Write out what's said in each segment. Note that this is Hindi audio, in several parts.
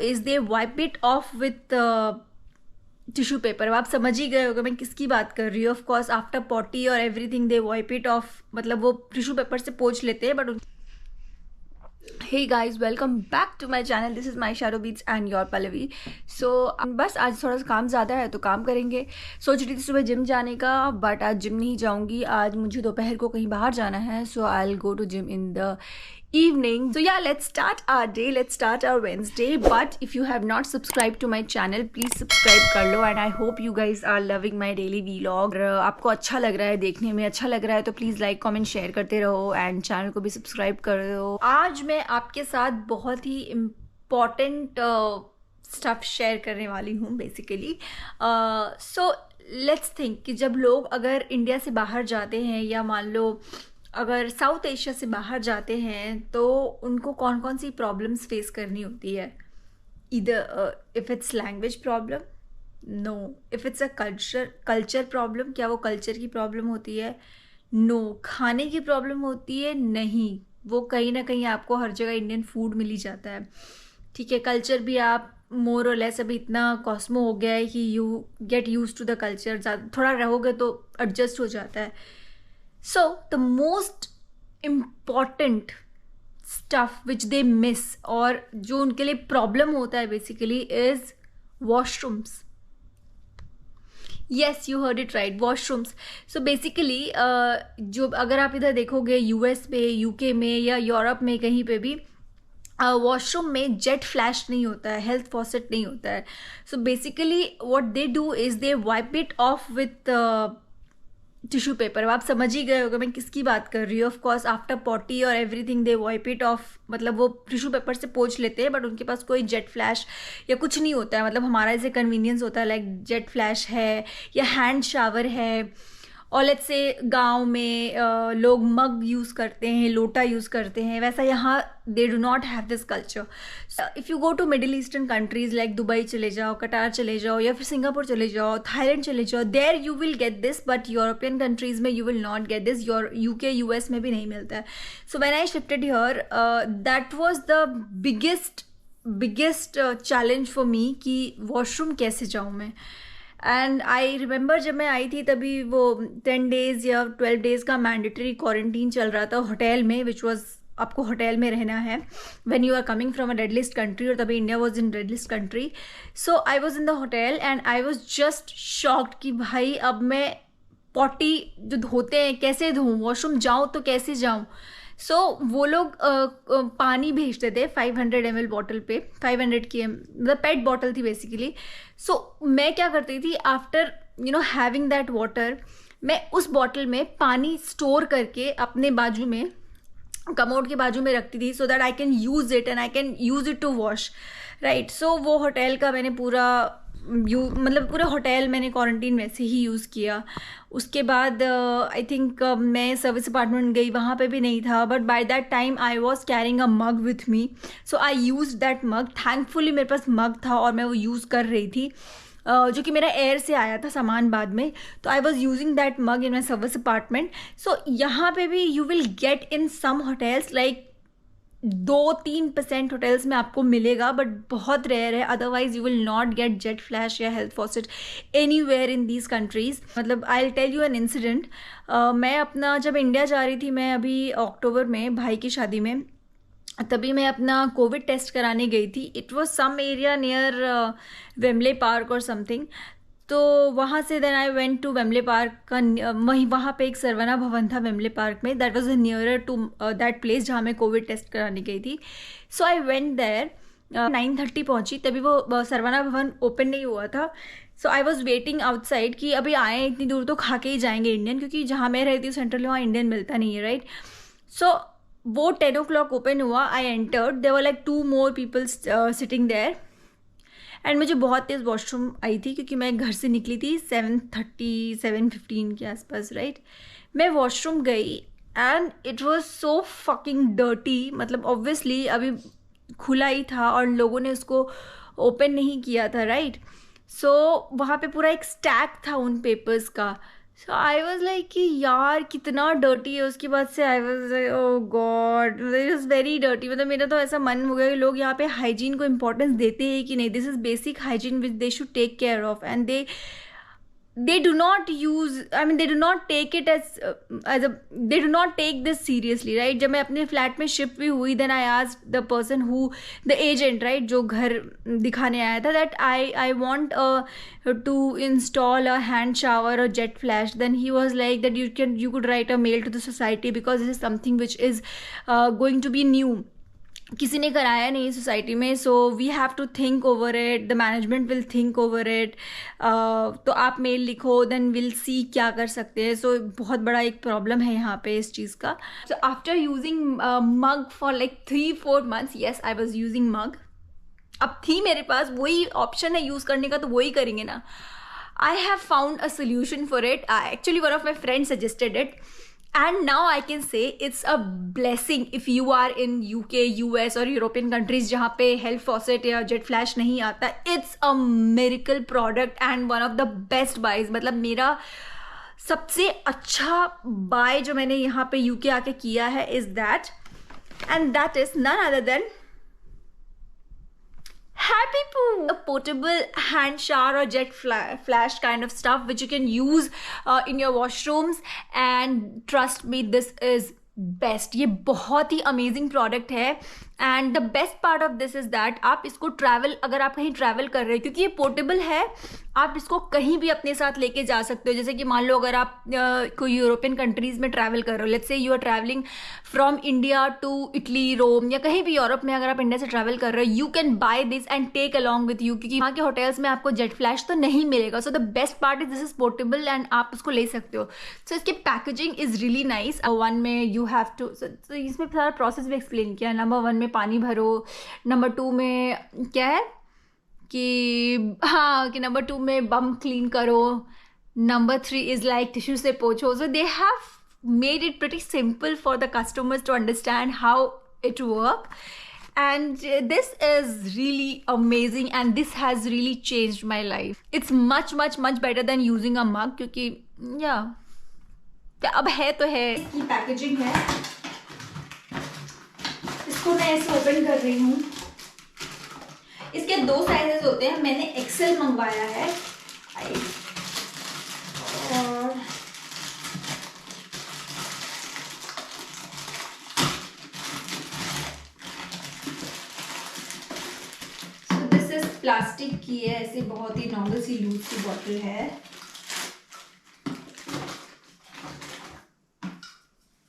Is they wipe it of with tissue paper. अब आप समझ ही गए होगे मैं किसकी बात कर रही हूँ। ऑफ कोर्स आफ्टर पॉटी और everything they wipe it off, मतलब वो टिश्यू पेपर से पोंछ लेते हैं। But hey guys, welcome back to my channel. This is my Shadow Beats and your Pallavi. So बस आज थोड़ा सा काम ज़्यादा है तो काम करेंगे। सोच रही थी सुबह जिम जाने का, बट आज जिम नहीं जाऊंगी। आज मुझे दोपहर को कहीं बाहर जाना है, so I will go to gym in the evening. So yeah, let's start our day, let's start our Wednesday. But if you have not subscribed to my channel, please subscribe कर लो। And I hope you guys are loving my daily vlog। आपको अच्छा लग रहा है, देखने में अच्छा लग रहा है तो प्लीज़ लाइक कमेंट शेयर करते रहो एंड चैनल को भी सब्सक्राइब कर दो। आज मैं आपके साथ बहुत ही इम्पॉर्टेंट स्टफ शेयर करने वाली हूँ बेसिकली। सो लेट्स थिंक कि जब लोग अगर इंडिया से बाहर जाते हैं या मान लो अगर साउथ एशिया से बाहर जाते हैं तो उनको कौन कौन सी प्रॉब्लम्स फेस करनी होती है। इधर if it's language problem, no. If it's a culture problem, क्या वो कल्चर की प्रॉब्लम होती है? नो। खाने की प्रॉब्लम होती है? नहीं, वो कहीं ना कहीं आपको हर जगह इंडियन फूड मिल ही जाता है। ठीक है, कल्चर भी आप मोर और लेस अभी इतना कॉस्मो हो गया है कि you get use to the culture, थोड़ा रहोगे तो एडजस्ट हो जाता है। So the most important stuff which they miss और जो उनके लिए प्रॉब्लम होता है basically is washrooms. Yes, you heard it right, washrooms. So basically जो अगर आप इधर देखोगे यूएस में, यूके में या यूरोप में कहीं पे भी वॉशरूम में जेट फ्लैश नहीं होता है, हेल्थ फॉसेट नहीं होता है। So basically what they do is they wipe it of with tissue paper. अब आप समझ ही गए होगे मैं किसकी बात कर रही हूँ। ऑफ कोर्स आफ्टर पॉटी और everything they wipe it off, मतलब वो टिश्यू पेपर से पोंछ लेते हैं। बट उनके पास कोई जेट फ्लैश या कुछ नहीं होता है। मतलब हमारा जैसे कन्वीनियंस होता है लाइक जेट फ्लैश है या हैंड शावर है। और लेट्स से गांव में लोग मग यूज़ करते हैं, लोटा यूज़ करते हैं, वैसा यहाँ they do not have this culture. If you go to middle eastern countries like Dubai चले जाओ, कटार चले जाओ या फिर सिंगापुर चले जाओ, थाईलैंड चले जाओ, there you will get this. But European countries में you will not get this. Your UK US में भी नहीं मिलता है। So when I shifted here that was the biggest challenge for me कि वॉशरूम कैसे जाऊँ मैं। एंड आई रिमेंबर जब मैं आई थी तभी वो 10 डेज़ या 12 डेज़ का मैंडेटरी क्वारंटीन चल रहा था होटल में, विच वॉज आपको होटल में रहना है when you are coming from a red list country. और तभी India was in red list country. So I was in the hotel and I was just shocked कि भाई अब मैं पॉटी जो धोते हैं कैसे धोऊँ, वॉशरूम जाऊँ तो कैसे जाऊँ। सो वो लोग पानी भेजते थे 500 ml बॉटल पे, 500 की मतलब पेट बॉटल थी बेसिकली। सो मैं क्या करती थी, आफ्टर हैविंग दैट वाटर, मैं उस बॉटल में पानी स्टोर करके अपने बाजू में, कमोड के बाजू में रखती थी, so that I can use it and I can use it to wash, right. So वो होटल का मैंने पूरा मतलब पूरा होटल मैंने क्वारंटीन वैसे ही यूज़ किया। उसके बाद आई थिंक मैं सर्विस अपार्टमेंट गई, वहाँ पे भी नहीं था। But by that time I was carrying a mug with me, so I use that mug. Thankfully मेरे पास मग था और मैं वो यूज़ कर रही थी, जो कि मेरा एयर से आया था सामान बाद में। तो I was using that mug in my service apartment. So यहाँ पे भी you will get in some hotels like 2-3% hotels में आपको मिलेगा, बट बहुत रेयर है। Otherwise you will not get jet flash या health faucet anywhere in these countries. मतलब I will tell you an incident. मैं अपना जब इंडिया जा रही थी, मैं अभी अक्टूबर में भाई की शादी में, तभी मैं अपना कोविड टेस्ट कराने गई थी। It was some area near Wembley Park और समथिंग। तो वहाँ से then I went to Wembley Park का, वहाँ पे एक सरवना भवन था वेम्बले पार्क में, that was nearer to that place जहाँ मैं कोविड टेस्ट कराने गई थी। सो आई वेंट देयर, 9:30 पहुँची, तभी वो सरवना भवन ओपन नहीं हुआ था। सो आई वॉज वेटिंग आउटसाइड कि अभी आए इतनी दूर तो खा के ही जाएंगे इंडियन, क्योंकि जहाँ मैं रहती हूँ सेंट्रल, वहाँ इंडियन मिलता नहीं है, राइट। सो वो 10 o'clock ओपन हुआ, I entered, there were like 2 more people sitting there. And मुझे बहुत तेज़ वॉशरूम आई थी क्योंकि मैं घर से निकली थी 7:30 7:15 के आसपास, राइट। मैं वॉशरूम गई and it was so fucking dirty. मतलब ऑब्वियसली अभी खुला ही था और लोगों ने उसको ओपन नहीं किया था, राइट। सो वहाँ पे पूरा एक स्टैक था उन पेपर्स का। सो आई वॉज लाइक कि यार कितना डर्टी है। उसके बाद से I was like oh God, it is very dirty. मतलब मेरा तो ऐसा मन हो गया कि लोग यहाँ पे हाइजीन को इम्पोर्टेंस देते हैं कि नहीं। This is basic hygiene which they should take care of, and they do not use, I mean they do not take it as a, they do not take this seriously, right? जब मैं अपने फ्लैट में शिफ्ट भी हुई, then I asked the person who, the agent, right, जो घर दिखाने आया था, that I want to install a hand shower or jet flash. Then he was like that you could write a mail to the society because this is something which is going to be new, किसी ने कराया नहीं सोसाइटी में, so we have to think over it, the management will think over it. तो आप मेल लिखो, देन विल सी क्या कर सकते हैं। सो बहुत बड़ा एक प्रॉब्लम है यहाँ पे इस चीज़ का। So after using mug for like 3-4 months, yes I was using mug. अब थी मेरे पास, वही ऑप्शन है यूज़ करने का, तो वही करेंगे ना। I have found a solution for it. Actually one of my friend suggested it, and now I can say it's a blessing if you are in UK, US और European countries जहाँ पे health faucet या jet flash नहीं आता। It's a miracle product and one of the best buys। मतलब मेरा सबसे अच्छा buy जो मैंने यहाँ पे UK आके किया है is that, and that is none other than Happy Poo, a portable hand shower or jet flash kind of stuff which you can use in your washrooms, and trust me, this is best. ये बहुत ही अमेजिंग प्रोडक्ट है, and the best part of this is that आप इसको ट्रैवल, अगर आप कहीं ट्रैवल कर रहे हो, क्योंकि ये पोर्टेबल है, आप इसको कहीं भी अपने साथ लेके जा सकते हो। जैसे कि मान लो अगर आप कोई यूरोपियन कंट्रीज में ट्रैवल कर रहे हो, let's say you are travelling from India to Italy, Rome, या कहीं भी यूरोप में अगर आप इंडिया से ट्रैवल कर रहे हो, you can buy this and take along with you, क्योंकि वहाँ के होटल्स में आपको जेट फ्लैश तो नहीं मिलेगा। So the best part is this is portable and आप उसको ले सकते हो। सो इसकी packaging is really nice. One में यू हैव टू, तो इसमें सारा प्रोसेस भी एक्सप्लेन किया। नंबर 1 में पानी भरो, नंबर 2 में क्या है कि हाँ, कि नंबर 2 में बम क्लीन करो, नंबर 3 इज लाइक टिश्यू से पोछो। So they have made it pretty simple for the customers to understand how it work, and this is really amazing and this has really changed my life. It's much better than using a mug, क्योंकि अब है तो है। इसकी पैकेजिंग है, इसको मैं ऐसे ओपन कर रही हूँ। इसके 2 साइजेस होते हैं, मैंने एक्सेल मंगवाया है और दिस इज प्लास्टिक की है, ऐसे बहुत ही नॉर्मल सी लूज सी बॉटल है,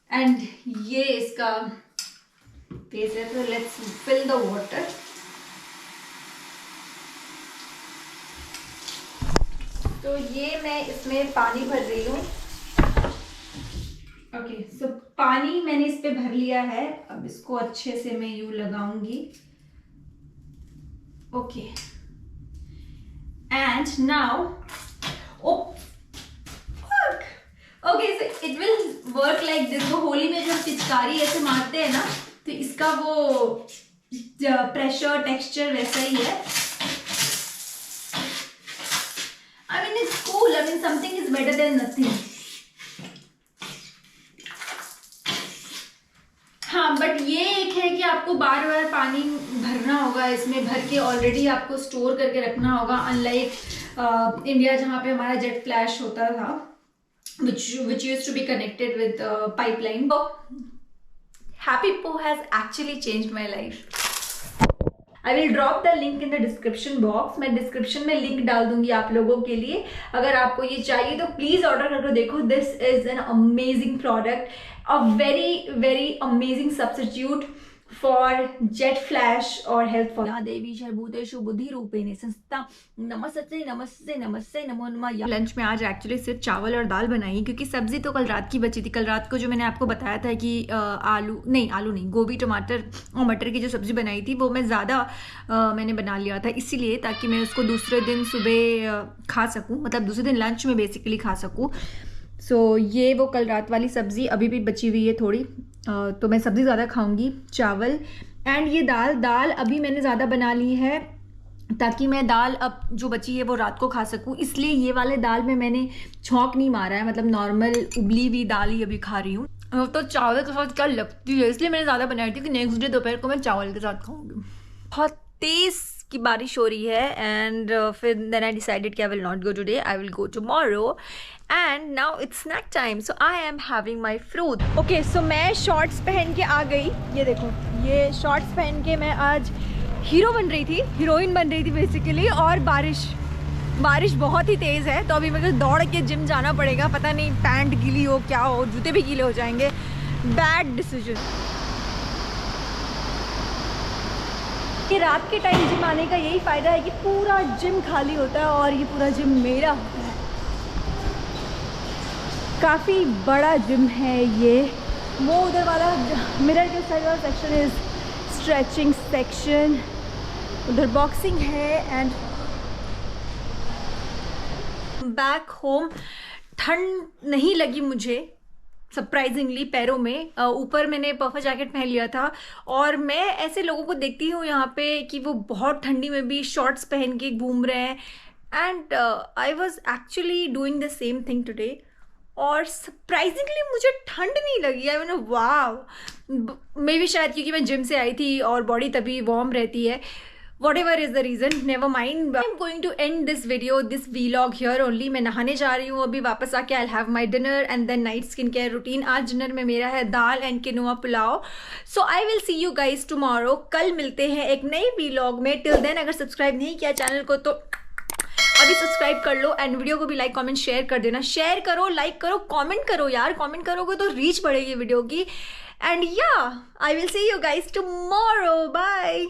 एंड ये इसका फेस है। तो लेट्स फिल द वाटर। तो ये मैं इसमें पानी भर रही हूँ। ओके, सो पानी मैंने इस पे भर लिया है। अब इसको अच्छे से मैं यूं लगाऊंगी। Okay, and now okay, so it will work like this. वो होली में जो पिचकारी ऐसे मारते हैं ना, तो इसका वो प्रेशर टेक्सचर वैसा ही है। I mean it's cool. I mean something is better than nothing. हाँ, बट ये एक है कि आपको बार बार पानी भरना होगा इसमें, भर के ऑलरेडी आपको स्टोर करके रखना होगा, अनलाइक इंडिया जहाँ पे हमारा जेट फ्लैश होता था, which used to be connected with pipeline. So Happy Poo has actually changed my life. I will drop the link in the description box. मैं डिस्क्रिप्शन में लिंक डाल दूंगी आप लोगों के लिए। अगर आपको ये चाहिए तो प्लीज ऑर्डर करके देखो। This is an amazing product, a very amazing substitute for jet flash और हेल्थ फॉर देवी सर्वभूतेषु बुद्धि रूपेण संस्था नमस्ते नमस्ते नमस्ते नमो नमः। लंच में आज एक्चुअली सिर्फ चावल और दाल बनाई, क्योंकि सब्जी तो कल रात की बची थी। कल रात को जो मैंने आपको बताया था कि आलू नहीं गोभी टमाटर और मटर की जो सब्जी बनाई थी, वो मैं ज़्यादा मैंने बना लिया था, इसीलिए ताकि मैं उसको दूसरे दिन सुबह खा सकूँ, मतलब दूसरे दिन लंच में बेसिकली खा सकूँ। सो ये वो कल रात वाली सब्ज़ी अभी भी बची हुई है थोड़ी, तो मैं सब्ज़ी ज़्यादा खाऊंगी। चावल एंड ये दाल अभी मैंने ज़्यादा बना ली है, ताकि मैं दाल अब जो बची है वो रात को खा सकूं। इसलिए ये वाले दाल में मैंने छौंक नहीं मारा है, मतलब नॉर्मल उबली हुई दाल ही अभी खा रही हूँ। तो चावल के साथ क्या लगती है, इसलिए मैंने ज़्यादा बनाई थी कि नेक्स्ट डे दोपहर को मैं चावल के साथ खाऊंगी। बहुत तेज़ की बारिश हो रही है एंड फिर देन आई डिसाइडेड कि I will not go today, I will go tomorrow. And now it's snack time, so I am having my fruit. Okay, so मैं शॉर्ट्स पहन के आ गई। ये देखो, ये शॉर्ट्स पहन के मैं आज हीरो बन रही थी, हीरोइन बन रही थी बेसिकली। और बारिश बहुत ही तेज़ है, तो अभी मुझे दौड़ के जिम जाना पड़ेगा। पता नहीं पैंट गीली हो क्या हो, जूते भी गीले हो जाएंगे। Bad decision. ये रात के टाइम जिम आने का यही फ़ायदा है कि पूरा जिम खाली होता है और ये पूरा जिम मेरा होता है। काफ़ी बड़ा जिम है ये। वो उधर वाला मिरर के साइड वाला सेक्शन इज़ स्ट्रेचिंग सेक्शन, उधर बॉक्सिंग है। एंड बैक होम ठंड नहीं लगी मुझे सरप्राइजिंगली पैरों में। ऊपर मैंने पफर जैकेट पहन लिया था। और मैं ऐसे लोगों को देखती हूँ यहाँ पे कि वो बहुत ठंडी में भी शॉर्ट्स पहन के घूम रहे हैं। And I was actually doing the same thing today और सरप्राइजिंगली मुझे ठंड नहीं लगी। I mean wow, may be शायद क्योंकि मैं जिम से आई थी और बॉडी तभी वार्म रहती है। Whatever is the reason, never mind. I'm going to end this video, this vlog here only. मैं नहाने जा रही हूँ अभी, वापस आके I'll have my dinner and then night skincare routine. आज डिनर में मेरा है दाल and quinoa pulao. So I will see you guys tomorrow. कल मिलते हैं एक नई vlog में। Till then अगर सब्सक्राइब नहीं किया चैनल को तो अभी सब्सक्राइब कर लो एंड वीडियो को भी लाइक कमेंट शेयर कर देना। शेयर करो, लाइक करो, कमेंट करो यार। कमेंट करोगे तो रीच बढ़ेगी वीडियो की। And yeah, I will see you guys tomorrow. Bye.